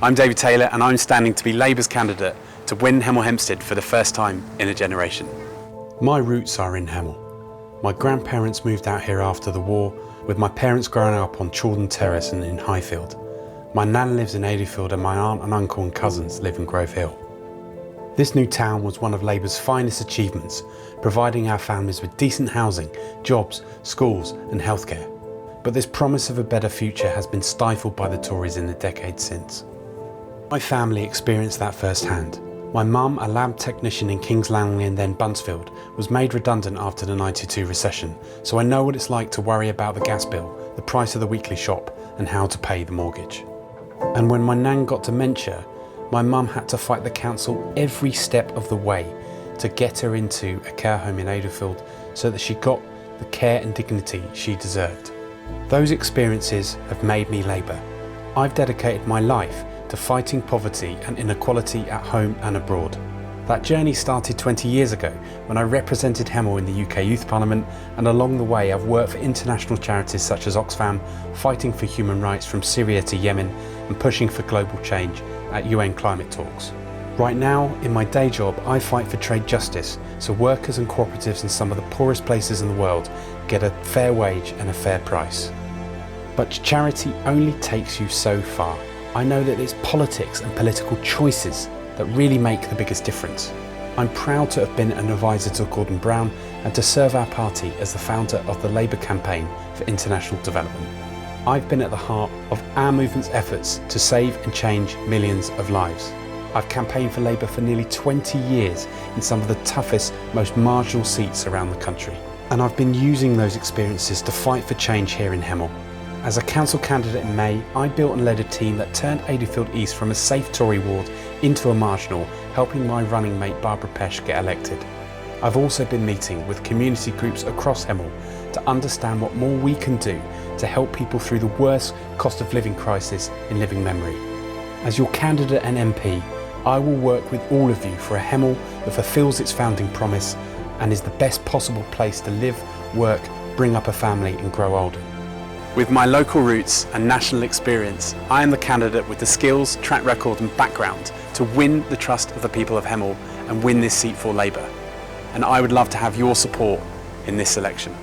I'm David Taylor and I'm standing to be Labour's candidate to win Hemel Hempstead for the first time in a generation. My roots are in Hemel. My grandparents moved out here after the war, with my parents growing up on Chawden Terrace and in Highfield. My nan lives in Adeyfield and my aunt and uncle and cousins live in Grove Hill. This new town was one of Labour's finest achievements, providing our families with decent housing, jobs, schools and healthcare. But this promise of a better future has been stifled by the Tories in the decades since. My family experienced that firsthand. My mum, a lab technician in Kings Langley and then Buncefield, was made redundant after the '92 recession, so I know what it's like to worry about the gas bill, the price of the weekly shop and how to pay the mortgage. And when my nan got dementia, my mum had to fight the council every step of the way to get her into a care home in Adeyfield so that she got the care and dignity she deserved. Those experiences have made me Labour. I've dedicated my life to fighting poverty and inequality at home and abroad. That journey started 20 years ago when I represented Hemel in the UK Youth Parliament, and along the way I've worked for international charities such as Oxfam, fighting for human rights from Syria to Yemen and pushing for global change at UN climate talks. Right now, in my day job, I fight for trade justice so workers and cooperatives in some of the poorest places in the world get a fair wage and a fair price. But charity only takes you so far. I know that it's politics and political choices that really make the biggest difference. I'm proud to have been an advisor to Gordon Brown and to serve our party as the founder of the Labour Campaign for International Development. I've been at the heart of our movement's efforts to save and change millions of lives. I've campaigned for Labour for nearly 20 years in some of the toughest, most marginal seats around the country. And I've been using those experiences to fight for change here in Hemel. As a council candidate in May, I built and led a team that turned Adeyfield East from a safe Tory ward into a marginal, helping my running mate Barbara Pesh get elected. I've also been meeting with community groups across Hemel to understand what more we can do to help people through the worst cost of living crisis in living memory. As your candidate and MP, I will work with all of you for a Hemel that fulfills its founding promise and is the best possible place to live, work, bring up a family and grow older. With my local roots and national experience, I am the candidate with the skills, track record and background to win the trust of the people of Hemel and win this seat for Labour. And I would love to have your support in this election.